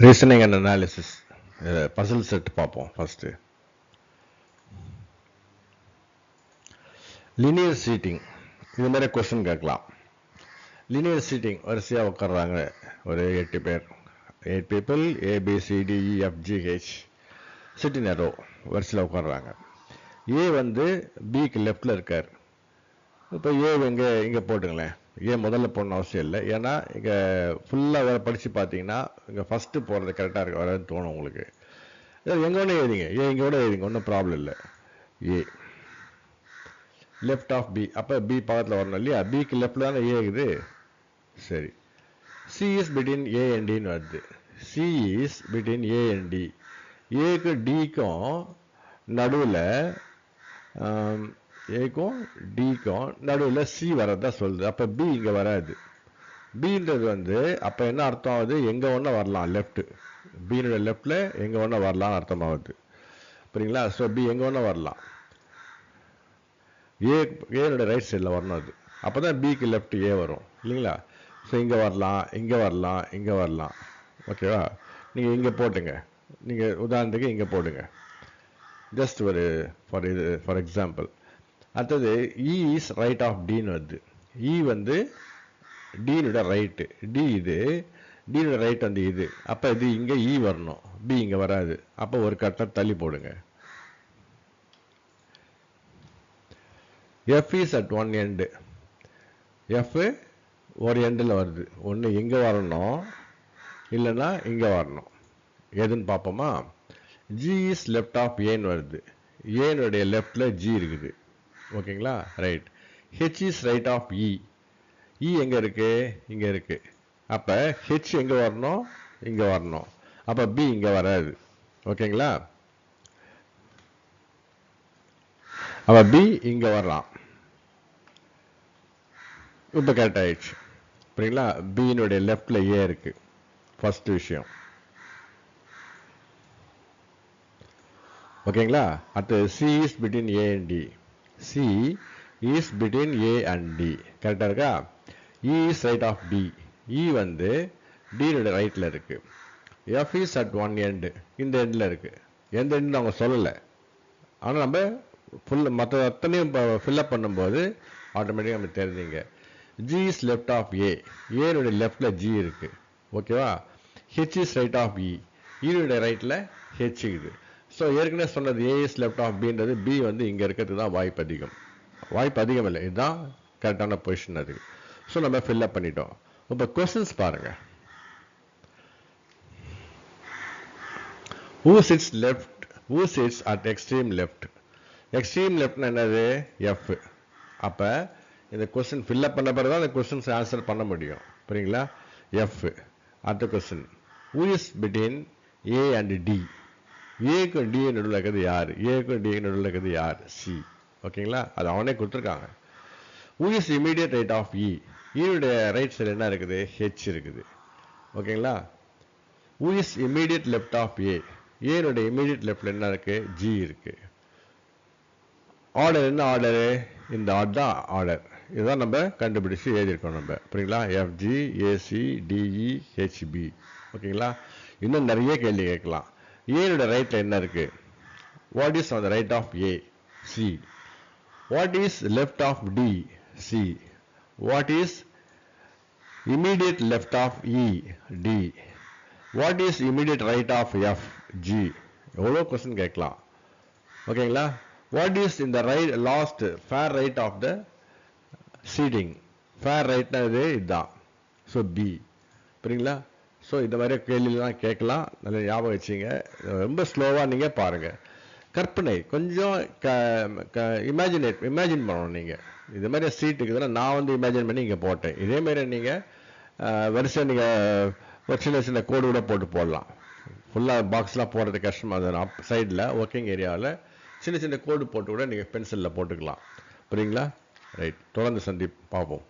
Reasoning and analysis. Puzzle set பார்ப்போம் first. Linear seating. இது மாதிரி கொஸ்டின் கேட்கலாம். Linear seating வரிசையா உட்கார்றாங்க ஒரு 8 பேர். 8 people A B C D E F G H sit in a row வரிசையில் உட்கார்றாங்க. A வந்து Bக்கு லெஃப்ட்ல இருக்கார். இப்போ A இங்கே போட்டுங்களேன். ஏன் முதல்ல போடணும் அவசியம் இல்லை. ஏன்னா இங்கே ஃபுல்லாக வேறு படித்து பார்த்தீங்கன்னா இங்கே ஃபஸ்ட்டு போகிறது கரெக்டாக இருக்க வராதுன்னு தோணும் உங்களுக்கு. எங்கே ஒன்று எழுதிங்க, இங்கே கூட எழுதிங்க, ஒன்றும் ப்ராப்ளம் இல்லை. ஏ லெஃப்ட் ஆஃப் பி, அப்போ பி பக்கத்தில் வரணும் இல்லையா? பிக்கு லெஃப்டில் தானே ஏ இருக்குது. சரி, C is between A and டின்னு வருது. C is between A and D. ஏக்கு டிக்கும் நடுவில் ஏக்கும் டிக்கும் நடுவில் சி வரதான் சொல்லுது. அப்போ பி இங்கே வராது. பின்றது வந்து அப்போ என்ன அர்த்தம் ஆகுது? எங்கே ஒன்று வரலாம், லெஃப்ட். பியினுடைய லெஃப்டில் எங்கே ஒன்று வரலாம்னு அர்த்தமாகுது. புரியுங்களா? ஸோ பி எங்கே ஒன்று வரலாம், ஏனுடைய ரைட் சைடில் வரணும். அது அப்போ தான் பிக்கு லெஃப்ட் ஏ வரும் இல்லைங்களா? ஸோ இங்கே வரலாம், இங்கே வரலாம், இங்கே வரலாம். ஓகேவா? நீங்கள் இங்கே போட்டுங்க. நீங்கள் உதாரணத்துக்கு இங்கே போடுங்க. ஜஸ்ட் ஒரு ஃபார் எக்ஸாம்பிள். அடுத்தது இ இஸ் ரைட் ஆஃப் டின்னு வருது. இ வந்து டினுடைய ரைட்டு. டி இது, டினுடைய ரைட் வந்து இது. அப்போ இது இங்கே இ வரணும், பி இங்கே வராது. அப்போ ஒரு கட்டம் தள்ளி போடுங்க. F is at one end. F ஒரு எண்டில் வருது. ஒன்று இங்கே வரணும், இல்லைன்னா இங்கே வரணும். எதுன்னு பார்ப்போமா? ஜி இஸ் லெஃப்ட் ஆஃப் ஏன்னு வருது. ஏனுடைய லெஃப்டில் ஜி இருக்குது. ஓகேங்களா? Right. H is right of E. E எங்கே இருக்கு? இங்கே இருக்கு. அப்போ ஹெச் எங்கே வரணும்? இங்கே வரணும். அப்போ பி இங்கே வராது. ஓகேங்களா? அப்போ பி இங்கே வரலாம். இப்போ கரெக்ட் ஆயிடுச்சு. புரியுங்களா? பியினுடைய லெஃப்டில் ஏ இருக்கு. ஃபர்ஸ்ட் விஷயம். ஓகேங்களா? அடுத்து C is between A and D. C is between A and D. கரெக்டாக இருக்கா? E is right of D. E வந்து டினுடைய ரைட்டில் இருக்கு. F is at one end. இந்த எண்டில் இருக்கு. எந்த எண்டு அவங்க சொல்லலை. ஆனால் நம்ம மற்ற அத்தனையும் ஃபில்அப் பண்ணும்போது ஆட்டோமேட்டிக்காக நம்ம தெரிஞ்சுங்க. ஜி இஸ் லெஃப்ட் ஆஃப் ஏ. ஏனுடைய லெஃப்டில் ஜி இருக்கு. ஓகேவா? ஹெச் இஸ் ரைட் ஆஃப் இ. ஈனுடைய ரைட்டில் ஹெச் இருக்குது. ஸோ ஏற்கனவே சொன்னது ஏ இஸ் லெஃப்ட் ஆஃப் பின்றது பி வந்து இங்கே இருக்கிறதுக்கு தான் வாய்ப்பு அதிகம். வாய்ப்பு அதிகம் இல்லை, இதுதான் கரெக்டான பொசிஷன் அதுக்கு. ஸோ நம்ம ஃபில்அப் பண்ணிட்டோம். இப்போ கொஸ்டின்ஸ் பாருங்க. Who sits left? Who sits at extreme left? Extreme லெஃப்ட்னா என்னது? எஃப். அப்போ இந்த கொஸ்டின் ஃபில்அப் பண்ண பிறகு தான் அந்த கொஸ்டின்ஸ் ஆன்சர் பண்ண முடியும். புரியுங்களா? எஃப். அடுத்த question, who is between A and D? ஏக்கும் டி நடுவில் இருக்கிறது யார்? ஏக்கும் டி நடுவில் இருக்கிறது யார்? சி. ஓகேங்களா? அது அவனே கொடுத்துருக்காங்க. who is immediate right of E? ஈனுடைய ரைட் சைடு என்ன இருக்குது? ஹெச் இருக்குது. ஓகேங்களா? who is immediate left of A? ஏனுடைய இமீடியட் லெஃப்ட்ல என்ன இருக்கு? ஜி இருக்கு. ஆர்டர் என்ன ஆர்டரு? இந்த ஆர்டர் தான் ஆர்டர். இதுதான் நம்ம கண்டுபிடிச்சு எழுதியிருக்கோம் நம்ம. புரியுங்களா? F G A C D E H B. ஓகேங்களா? இன்னும் நிறைய கேள்வி கேட்கலாம். ஏனுடைய ரைட்ல என்ன இருக்கு? What is on the right of A? C. What is left of D? C. What is immediate left of E? D. What is immediate right of F? G. எவ்வளோ கொஸ்டின் கேட்கலாம். ஓகேங்களா? வாட் இஸ் இந்த right last far right of the seating? Far ரைட்னா இதுதான். So B. புரியுங்களா? So இந்த மாதிரி கேள்விலாம் கேட்கலாம். நல்ல ஞாபகம் வச்சுங்க. ரொம்ப ஸ்லோவாக நீங்கள் பாருங்கள். கற்பனை கொஞ்சம் இமேஜின் பண்ணணும். நீங்கள் இது மாதிரி சீட் இருக்குதுன்னா நான் வந்து இமேஜின் பண்ணி இங்கே போட்டேன். இதேமாரி நீங்கள் வரிசை நீங்கள் ஒரு சின்ன கோடு கூட போடலாம். ஃபுல்லாக பாக்ஸ்லாம் போடுறது கஷ்டமாக இருந்தது. சைடில் ஒர்க்கிங் ஏரியாவில் சின்ன கோடு போட்டு கூட நீங்கள் பென்சிலில் போட்டுக்கலாம். புரியுங்களா? ரைட். தொடர்ந்து பார்ப்போம்.